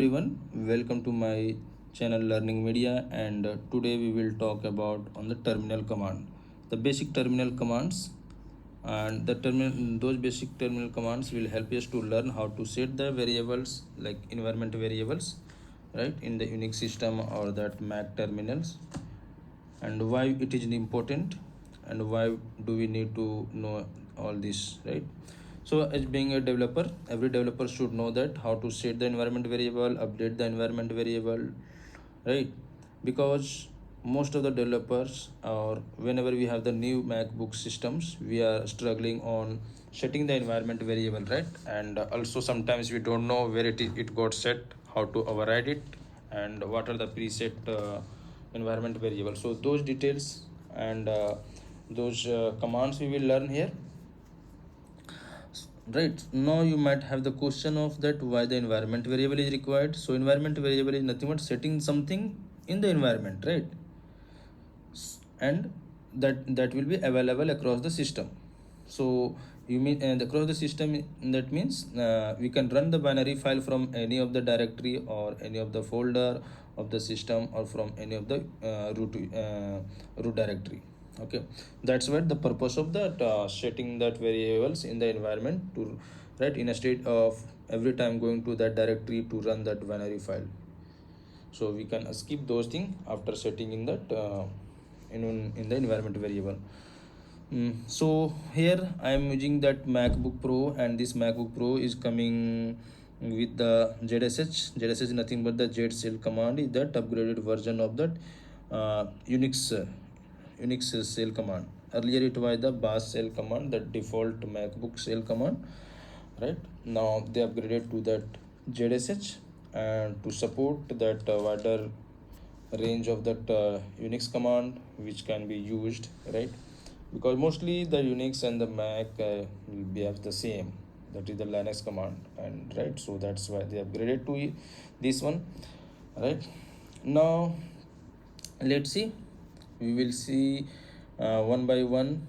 everyone, welcome to my channel Learning Media, and today we will talk about on the terminal command, the basic terminal commands, and those basic terminal commands will help us to learn how to set the variables like environment variables, right, in the Unix system or that Mac terminals, and why it is important and why do we need to know all this, right? So as being a developer, every developer should know that how to set the environment variable, update the environment variable, right? Because most of the developers, or whenever we have the new MacBook systems, we are struggling on setting the environment variable, right? And also sometimes we don't know where it got set, how to override it, and what are the preset environment variable. So those details and those commands we will learn here. Right now you might have the question of that why the environment variable is required. So environment variable is nothing but setting something in the environment, right? And that will be available across the system. So you mean, and across the system, that means we can run the binary file from any of the directory or any of the folder of the system, or from any of the root directory. Okay, that's what the purpose of that setting that variables in the environment to, right, in a state of every time going to that directory to run that binary file. So we can skip those things after setting in that in the environment variable. So here I am using that MacBook Pro, and this MacBook Pro is coming with the ZSH. ZSH is nothing but the Z command, is that upgraded version of that Unix shell command. Earlier it was the bash shell command, the default MacBook shell command, right? Now they upgraded to that ZSH, and to support that wider range of that Unix command which can be used, right? Because mostly the Unix and the Mac will be have the same, that is the Linux command, and right, so that's why they upgraded to this one, right? Now let's see, we will see one by one.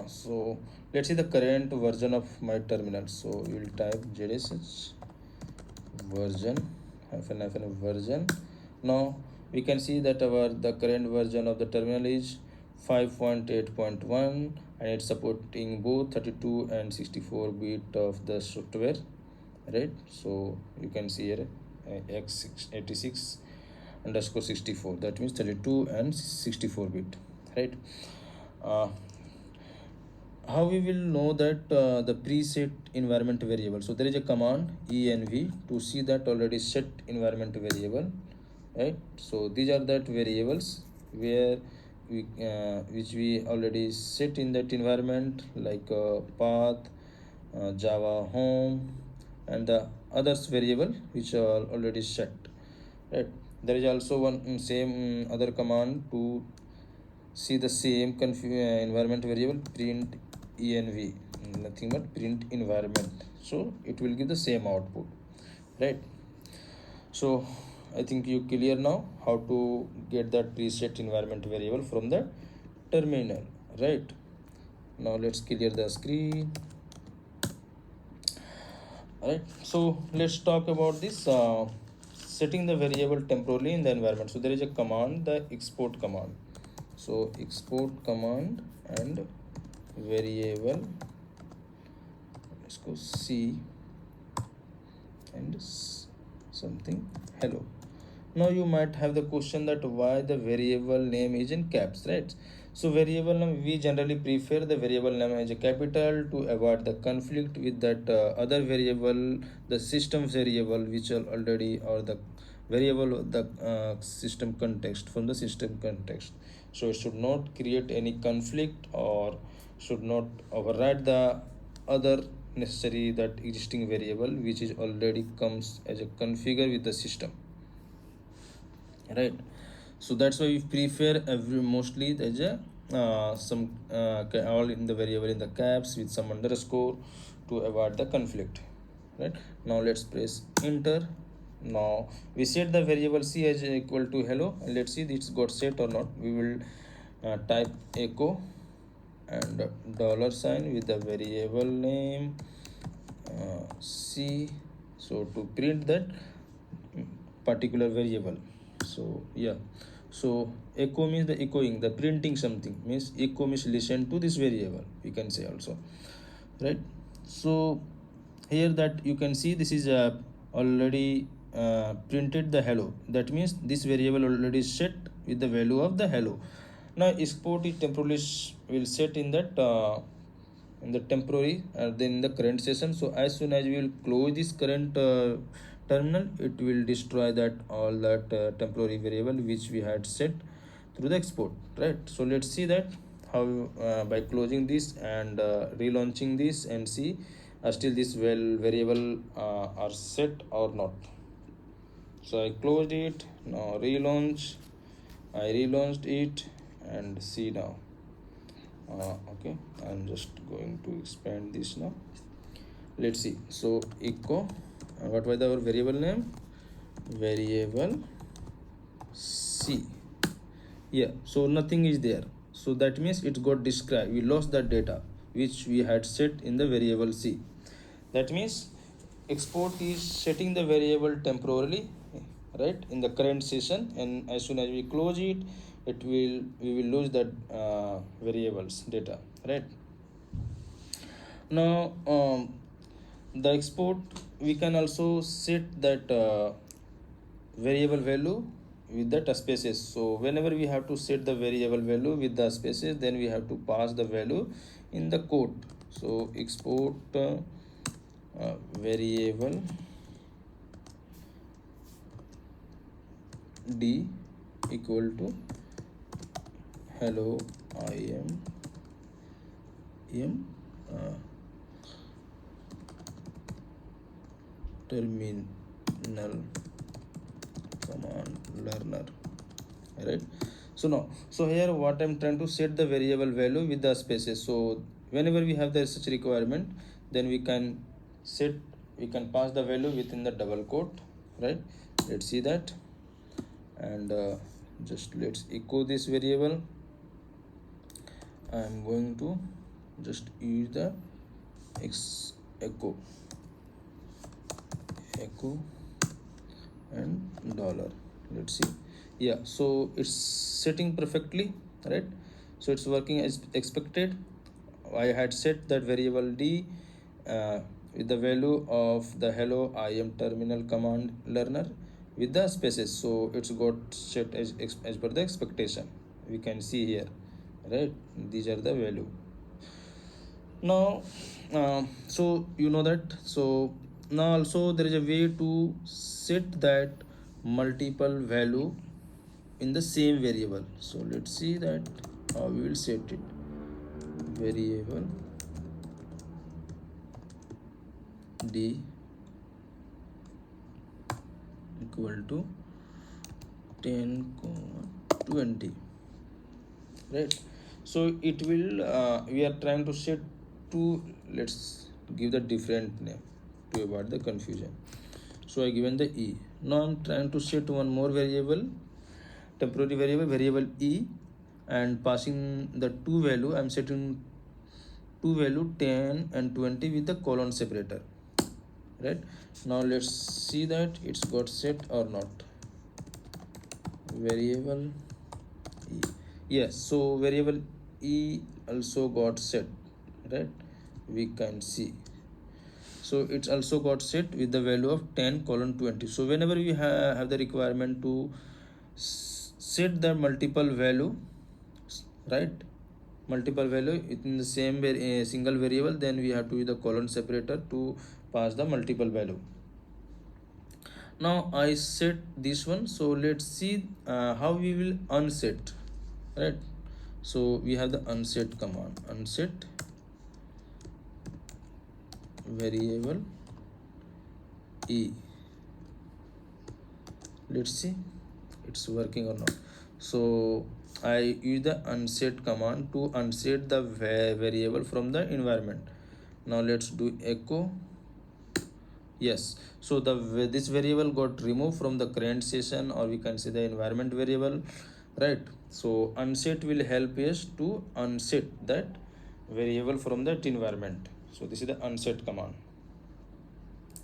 So let's see the current version of my terminal. So we will type ZSH version hyphen version. Now we can see that the current version of the terminal is 5.8.1, and it's supporting both 32 and 64 bit of the software, right? So you can see here x86 underscore 64, that means 32 and 64 bit, right? uh, how we will know that the preset environment variable? So there is a command env to see that already set environment variable, right? So these are that variables where we which we already set in that environment, like path, java home, and the others variable which are already set, right? There is also one same other command to see the same environment variable, print env, nothing but print environment, so it will give the same output, right? So I think you clear now how to get that preset environment variable from the terminal, right? Now let's clear the screen. Right, so let's talk about this setting the variable temporarily in the environment. So there is a command, the export command. So export command and variable, let's go C and something hello. Now you might have the question that why the variable name is in caps, right? So variable name, we generally prefer the variable name as a capital to avoid the conflict with that other variable, the system variable which are already, or the variable of the system context, from the system context. So it should not create any conflict, or should not override the other necessary that existing variable which is already comes as a configure with the system, right? So that's why we prefer every mostly there's a some all in the variable in the caps with some underscore to avoid the conflict, right? Now let's press enter. Now we set the variable c as equal to hello, and let's see it's got set or not. We will type echo and dollar sign with the variable name c, so to print that particular variable. So yeah, so echo means the echoing, the printing something, means echo means listen to this variable, we can say also, right? So here that you can see this is already printed the hello, that means this variable already set with the value of the hello. Now export is temporarily will set in the temporary then in the current session. So as soon as we will close this current terminal, it will destroy that all that temporary variable which we had set through the export, right? So let's see that how by closing this and relaunching this and see still this variable are set or not. So I closed it, now relaunch, I relaunched it and see now. Okay, I'm just going to expand this now. Let's see. So echo, what was our variable name? Variable C. Yeah, so nothing is there, so that means it got described, we lost that data which we had set in the variable C. That means export is setting the variable temporarily, right, in the current session, and as soon as we close it, we will lose that variables data, right? Now the export, we can also set that variable value with the spaces. So whenever we have to set the variable value with the spaces, then we have to pass the value in the quote. So export variable d equal to hello I am terminal command learner, right? So now, so here what I'm trying to set the variable value with the spaces. So whenever we have the such requirement, then we can set, we can pass the value within the double quote, right? Let's see that, and just let's echo this variable. I'm going to just use the echo and dollar. Let's see. Yeah, so it's setting perfectly, right? So it's working as expected. I had set that variable d with the value of the hello I am terminal command learner with the spaces, so it's got set as per the expectation, we can see here, right? These are the value. Now so you know that, so now also there is a way to set that multiple value in the same variable. So let's see that how we will set it. Variable d equal to 10, 20, right? So it will we are trying to set two, let's give the different name to avoid the confusion. So I given the e. Now I'm trying to set one more variable, temporary variable e, and passing the two value, I'm setting two value 10 and 20 with the colon separator, right? Now let's see that it's got set or not. Variable e, yes, so variable e also got set, right? We can see, so it's also got set with the value of 10 colon 20. So whenever we have the requirement to set the multiple value, right, multiple value in the same single variable, then we have to use the colon separator to pass the multiple value. Now I set this one, so let's see how we will unset, right? So we have the unset command, unset variable e. Let's see it's working or not. So I use the unset command to unset the variable from the environment. Now let's do echo. Yes, so the this variable got removed from the current session, or we can say the environment variable, right? So unset will help us to unset that variable from that environment. So this is the unset command.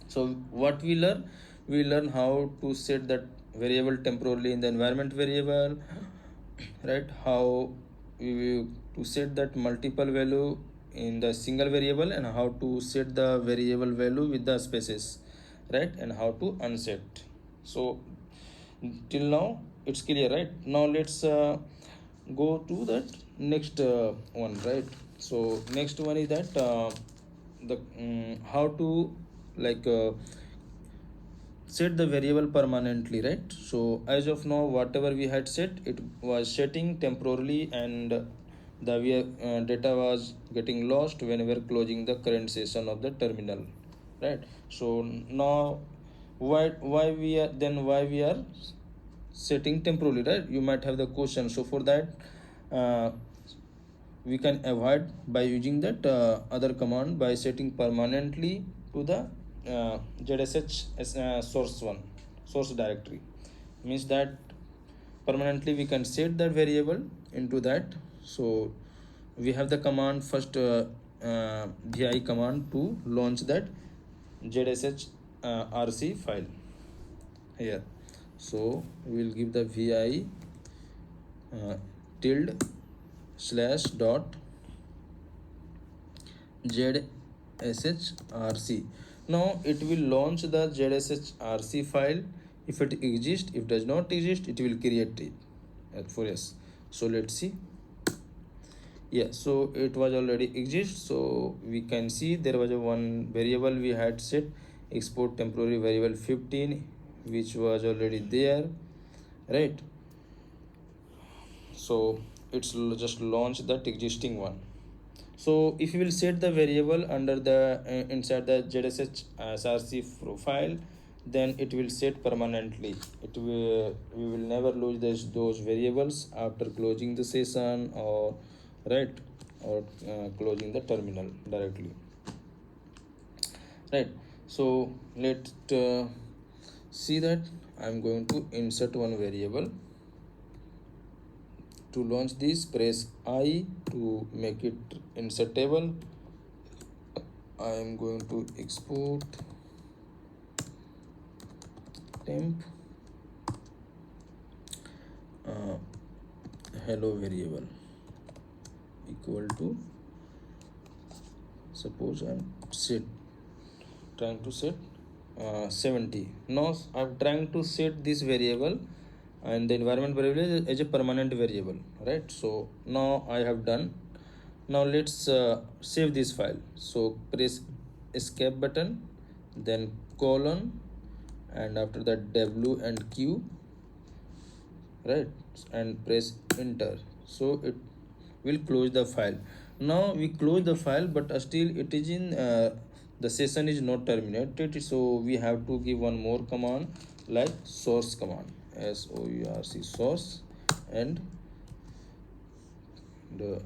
So what we learn, we learn how to set that variable temporarily in the environment variable, right? How we will to set that multiple value in the single variable, and how to set the variable value with the spaces, right? And how to unset. So till now it's clear, right? Now let's go to that next one, right? So next one is that the how to like set the variable permanently, right? So as of now whatever we had set, it was setting temporarily, and the data was getting lost whenever closing the current session of the terminal, right? So now why we are setting temporarily, right? You might have the question. So for that uh, we can avoid by using that other command by setting permanently to the ZSH source one, source directory. Means that permanently we can set that variable into that. So we have the command first, vi command to launch that ZSH RC file here. So we will give the vi tilde slash dot ZSHRC. Now it will launch the ZSHRC file if it exists. If does not exist, it will create it for us. So let's see. Yeah, so it was already exist. So we can see there was a one variable we had set, export temporary variable 15, which was already there, right? So it's just launch that existing one. So if you will set the variable under the inside the ZSH SRC profile, then it will set permanently. It will we will never lose those variables after closing the session, or right, or closing the terminal directly, right? So let's see that I'm going to insert one variable. To launch this, press I to make it insertable. I am going to export temp hello variable equal to, suppose I'm trying to set 70. Now I'm trying to set this variable and the environment variable as a permanent variable, right? So now I have done. Now let's save this file. So press escape button, then colon, and after that W and Q, right? And press enter. So it will close the file. Now we close the file, but still it is in the session is not terminated. So we have to give one more command like source command, sourc source, and the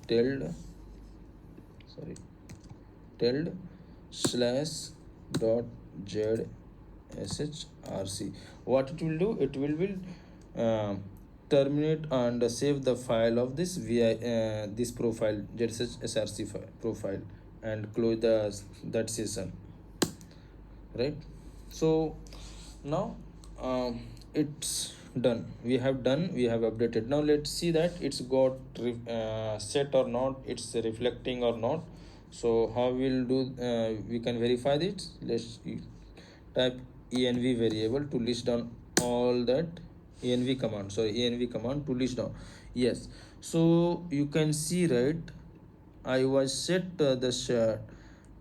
tilde, sorry, tilde slash dot ZSHRC. What it will do, it will terminate and save the file of this this profile ZSHRC profile, and close that session, right? So now it's done. We have done, we have updated. Now let's see that it's got set or not, it's reflecting or not. So how we'll do, we can verify this. Let's type env variable to list down all that, env command to list down. Yes, so you can see, right, I was set this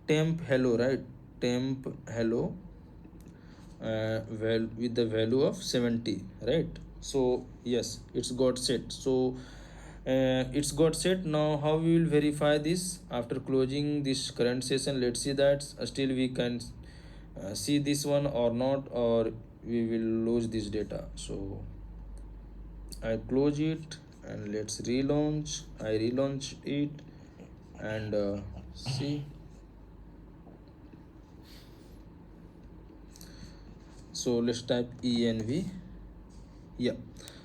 temp hello, right? Temp hello with the value of 70, right? So yes, it's got set. So it's got set. Now how we will verify this after closing this current session? Let's see that still we can see this one or not, or we will lose this data. So I close it and let's relaunch. I relaunch it and see. So let's type env. Yeah,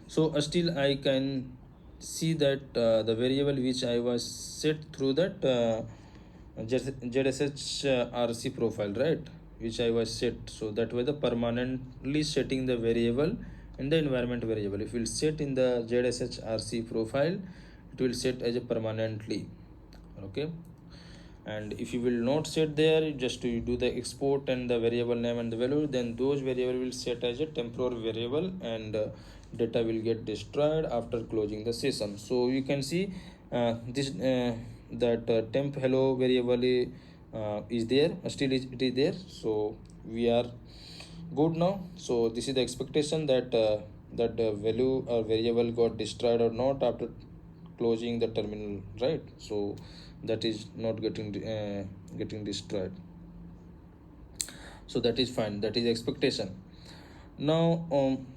so still I can see that the variable which I was set through that ZSH RC profile, right? which I was set. So that was the permanently setting the variable in the environment variable. If we'll set in the ZSHRC profile, it will set as a permanently. Okay, and if you will not set there, just to do the export and the variable name and the value, then those variable will set as a temporary variable, and data will get destroyed after closing the session. So you can see this that temp hello variable is there, still it is there. So we are good now. So this is the expectation that that the value or variable got destroyed or not after closing the terminal, right? So that is not getting destroyed. So that is fine, that is expectation. Now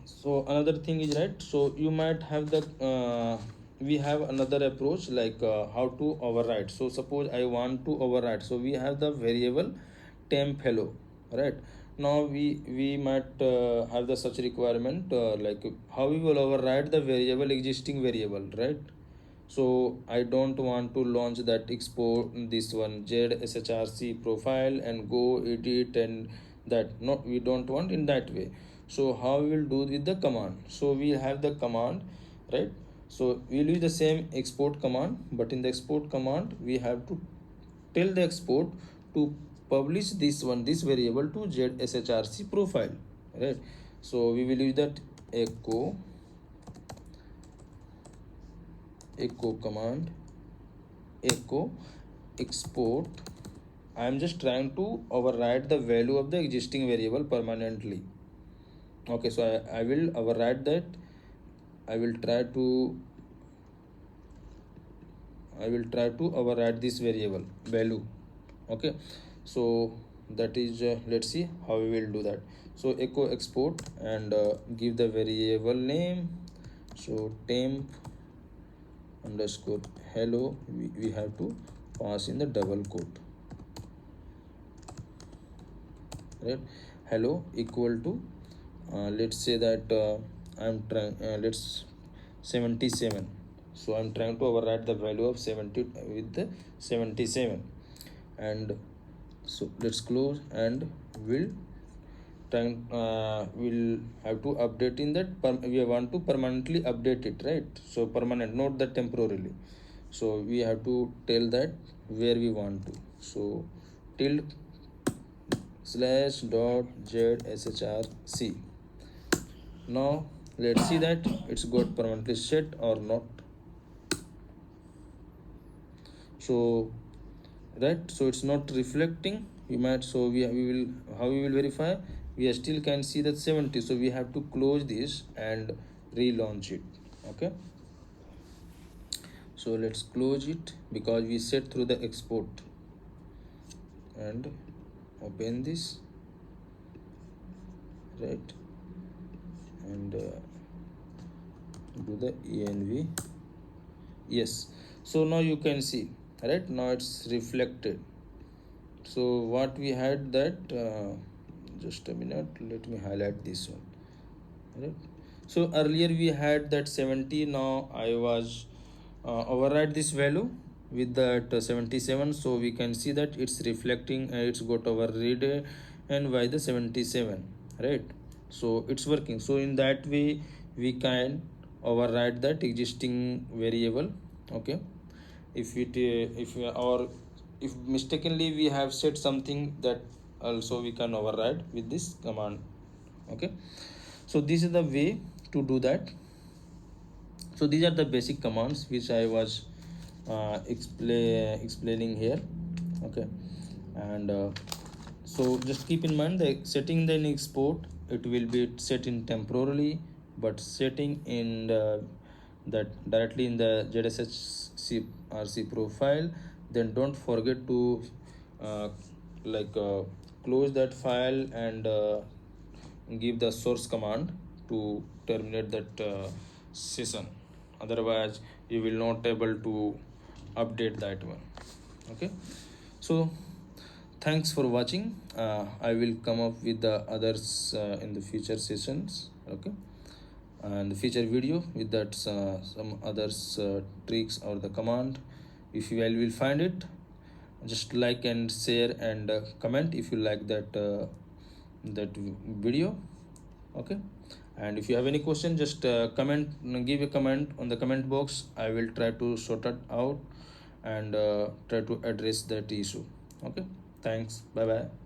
so another thing is, right, so you might have the we have another approach, like how to override. So suppose I want to override, so we have the variable temp hello, right? Now we might have the such requirement, like how we will override the variable existing variable, right? So I don't want to launch that export this one ZSHRC profile and go edit and that, no, we don't want in that way. So how we will do with the command? So we have the command, right? So we'll use the same export command, but in the export command we have to tell the export to publish this one, this variable to ZSHRC profile, right? So we will use that echo command, echo export. I am just trying to override the value of the existing variable permanently. Okay, so I will override that. I will try to override this variable value. Okay, so that is let's see how we will do that. So echo export and give the variable name. So temp underscore hello, we have to pass in the double quote, right? Hello equal to let's say that I'm trying let's 77. So I'm trying to override the value of 70 with the 77, and so let's close, and we'll have to update in that we want to permanently update it, right? So permanent, not that temporarily. So we have to tell that where we want to. So tilde slash dot ZSHRC. Now let's see that it's got permanently set or not. So right, so it's not reflecting. You might, so we will, how we will verify? We still can see that 70, so we have to close this and relaunch it. Okay, so let's close it because we set through the export, and open this, right, and do the env. Yes, so now you can see, right, now it's reflected. So what we had that just a minute, let me highlight this one, right? So earlier we had that 70. Now I was override this value with that 77, so we can see that it's reflecting, it's got override and by the 77, right? So it's working. So in that way we can override that existing variable. Okay, if it if we, or if mistakenly we have set something, that also we can override with this command. Okay, so this is the way to do that. So these are the basic commands which I was explaining here. Okay, and so just keep in mind that setting the export, it will be set in temporarily, but setting in that directly in the ZSHRC profile, then don't forget to uh, like close that file and give the source command to terminate that session. Otherwise you will not able to update that one. Okay, so thanks for watching. I will come up with the others in the future sessions. Okay, and the future video with that some others tricks or the command. If you will find it, just like and share and comment if you like that video. Okay, and if you have any question, just comment, give a comment on the comment box. I will try to sort it out and try to address that issue. Okay, thanks, bye bye.